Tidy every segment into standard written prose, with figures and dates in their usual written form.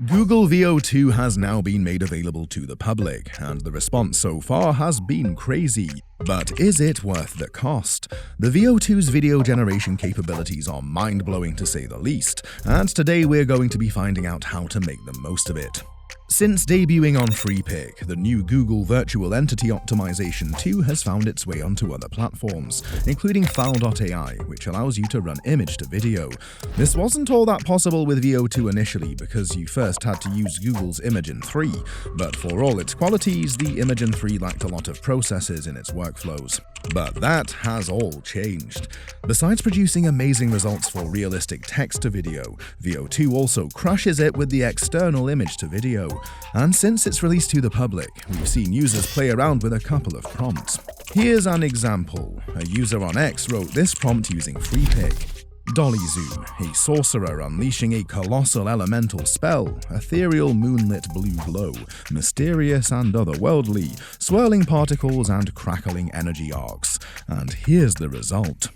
Google VEO2 has now been made available to the public, and the response so far has been crazy. But is it worth the cost? The VEO2's video generation capabilities are mind-blowing to say the least, and today we're going to be finding out how to make the most of it. Since debuting on FreePic, the new Google Virtual Entity Optimization 2 has found its way onto other platforms, including File.ai, which allows you to run image to video. This wasn't all that possible with VEO2 initially because you first had to use Google's Imagen 3, but for all its qualities, the Imagen 3 lacked a lot of processes in its workflows. But that has all changed. Besides producing amazing results for realistic text to video, VEO2 also crushes it with the external image to video. And since its release to the public, we've seen users play around with a couple of prompts. Here's an example. A user on X wrote this prompt using FreePic. Dolly Zoom, a sorcerer unleashing a colossal elemental spell, ethereal moonlit blue glow, mysterious and otherworldly, swirling particles and crackling energy arcs. And here's the result.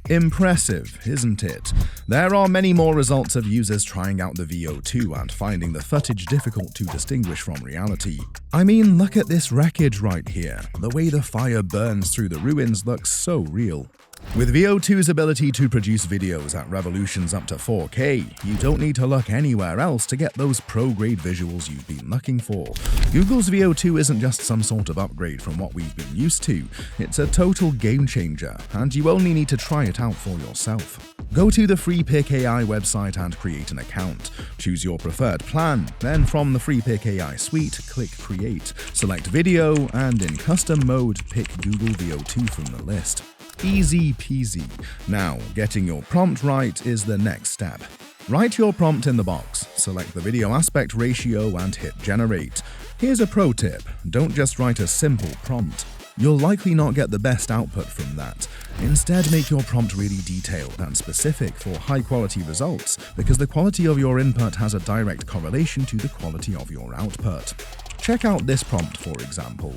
Impressive, isn't it? There are many more results of users trying out the VEO2 and finding the footage difficult to distinguish from reality. I mean, look at this wreckage right here. The way the fire burns through the ruins looks so real. With VEO2's ability to produce videos at resolutions up to 4K, you don't need to look anywhere else to get those pro-grade visuals you've been looking for. Google's VEO2 isn't just some sort of upgrade from what we've been used to, it's a total game changer, and you only need to try it out for yourself. Go to the FreePic AI website and create an account. Choose your preferred plan, then from the FreePic AI suite, click Create, select Video, and in custom mode, pick Google VEO2 from the list. Easy peasy. Now, getting your prompt right is the next step. Write your prompt in the box, select the video aspect ratio and hit generate. Here's a pro tip, don't just write a simple prompt. You'll likely not get the best output from that. Instead, make your prompt really detailed and specific for high-quality results, because the quality of your input has a direct correlation to the quality of your output. Check out this prompt, for example.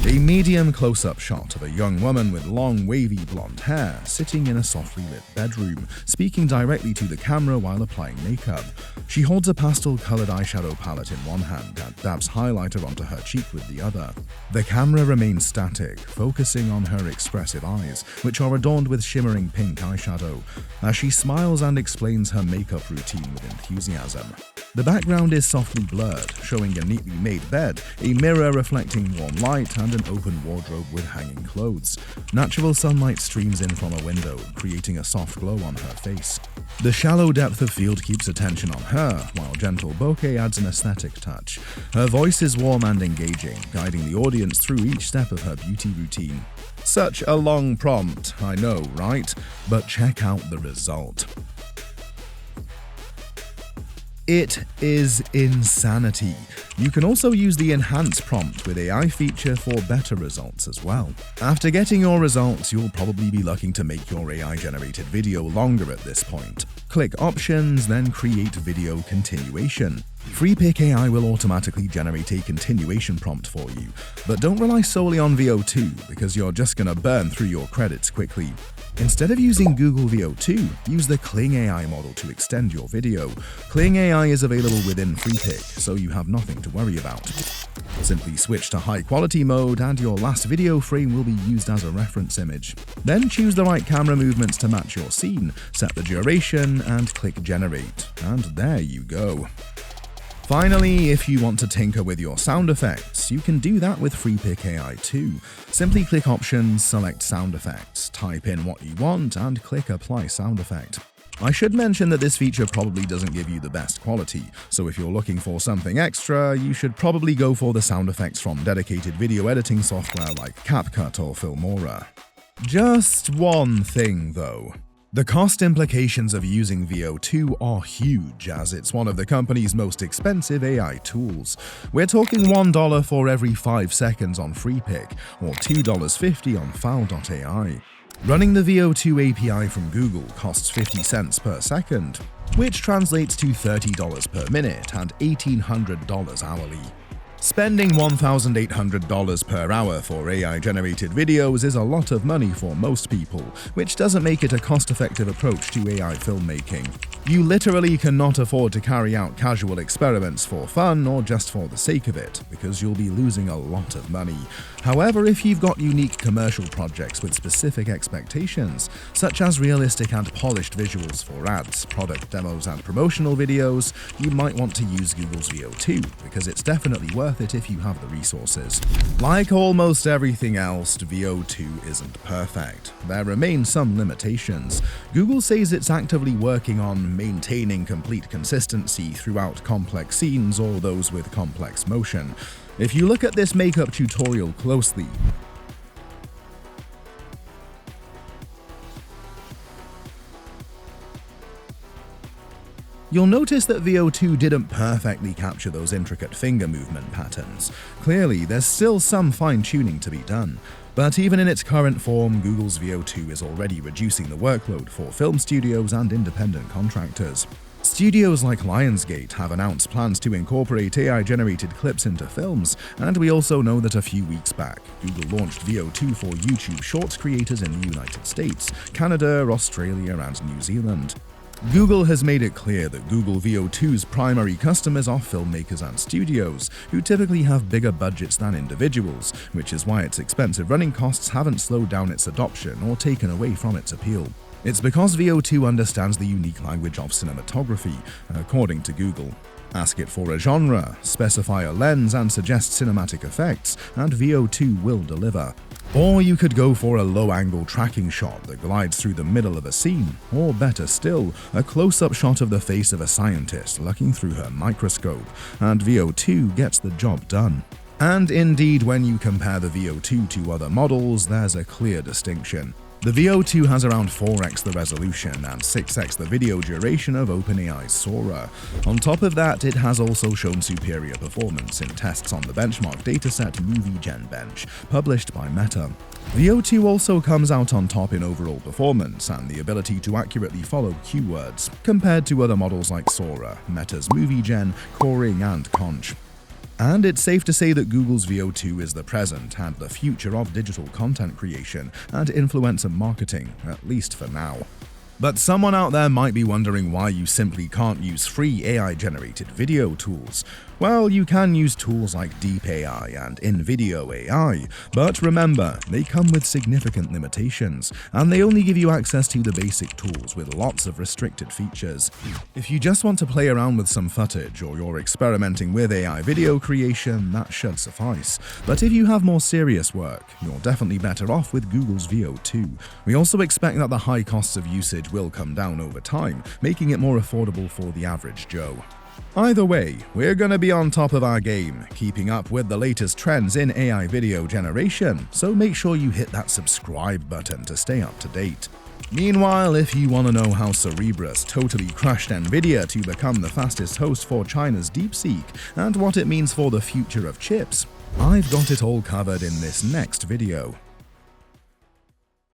A medium close-up shot of a young woman with long, wavy blonde hair sitting in a softly lit bedroom, speaking directly to the camera while applying makeup. She holds a pastel-colored eyeshadow palette in one hand and dabs highlighter onto her cheek with the other. The camera remains static, focusing on her expressive eyes, which are adorned with shimmering pink eyeshadow, as she smiles and explains her makeup routine with enthusiasm. The background is softly blurred, showing a neatly made bed, a mirror reflecting warm light, and an open wardrobe with hanging clothes. Natural sunlight streams in from a window, creating a soft glow on her face. The shallow depth of field keeps attention on her, while gentle bokeh adds an aesthetic touch. Her voice is warm and engaging, guiding the audience through each step of her beauty routine. Such a long prompt, I know, right? But check out the result. It is insanity. You can also use the Enhance prompt with AI feature for better results as well. After getting your results, you'll probably be looking to make your AI-generated video longer at this point. Click Options, then Create Video Continuation. FreePic AI will automatically generate a continuation prompt for you, but don't rely solely on VEO2 because you're just gonna burn through your credits quickly. Instead of using Google VEO2, use the Kling AI model to extend your video. Kling AI is available within FreePic, so you have nothing to worry about. Simply switch to high quality mode and your last video frame will be used as a reference image. Then choose the right camera movements to match your scene, set the duration, and click Generate. And there you go. Finally, if you want to tinker with your sound effects, you can do that with FreePic AI too. Simply click Options, select Sound Effects, type in what you want, and click Apply Sound Effect. I should mention that this feature probably doesn't give you the best quality, so if you're looking for something extra, you should probably go for the sound effects from dedicated video editing software like CapCut or Filmora. Just one thing though. The cost implications of using VEO2 are huge, as it's one of the company's most expensive AI tools. We're talking $1 for every 5 seconds on FreePic, or $2.50 on File.ai. Running the VEO2 API from Google costs 50 cents per second, which translates to $30 per minute and $1,800 hourly. Spending $1,800 per hour for AI-generated videos is a lot of money for most people, which doesn't make it a cost-effective approach to AI filmmaking. You literally cannot afford to carry out casual experiments for fun or just for the sake of it, because you'll be losing a lot of money. However, if you've got unique commercial projects with specific expectations, such as realistic and polished visuals for ads, product demos, and promotional videos, you might want to use Google's VEO 2, because it's definitely worth it if you have the resources. Like almost everything else, VEO 2 isn't perfect. There remain some limitations. Google says it's actively working on maintaining complete consistency throughout complex scenes or those with complex motion. If you look at this makeup tutorial closely, you'll notice that VEO 2 didn't perfectly capture those intricate finger movement patterns. Clearly, there's still some fine-tuning to be done. But even in its current form, Google's VEO 2 is already reducing the workload for film studios and independent contractors. Studios like Lionsgate have announced plans to incorporate AI-generated clips into films, and we also know that a few weeks back, Google launched VEO 2 for YouTube Shorts creators in the United States, Canada, Australia, and New Zealand. Google has made it clear that Google VEO 2's primary customers are filmmakers and studios, who typically have bigger budgets than individuals, which is why its expensive running costs haven't slowed down its adoption or taken away from its appeal. It's because VEO 2 understands the unique language of cinematography, according to Google. Ask it for a genre, specify a lens, and suggest cinematic effects, and VEO 2 will deliver. Or you could go for a low-angle tracking shot that glides through the middle of a scene, or better still, a close-up shot of the face of a scientist looking through her microscope, and VEO 2 gets the job done. And indeed, when you compare the VEO 2 to other models, there's a clear distinction. The VEO 2 has around 4x the resolution and 6x the video duration of OpenAI's Sora. On top of that, it has also shown superior performance in tests on the benchmark dataset MovieGen Bench, published by Meta. VEO 2 also comes out on top in overall performance and the ability to accurately follow keywords, compared to other models like Sora, Meta's MovieGen, Coring, and Conch. And it's safe to say that Google's VEO 2 is the present and the future of digital content creation and influencer marketing, at least for now. But someone out there might be wondering why you simply can't use free AI-generated video tools. Well, you can use tools like Deep AI and InVideo AI, but remember, they come with significant limitations, and they only give you access to the basic tools with lots of restricted features. If you just want to play around with some footage or you're experimenting with AI video creation, that should suffice. But if you have more serious work, you're definitely better off with Google's VEO 2. We also expect that the high costs of usage will come down over time, making it more affordable for the average Joe. Either way, we're gonna be on top of our game, keeping up with the latest trends in AI video generation, so make sure you hit that subscribe button to stay up to date. Meanwhile, if you want to know how Cerebras totally crushed Nvidia to become the fastest host for China's DeepSeek, and what it means for the future of chips, I've got it all covered in this next video.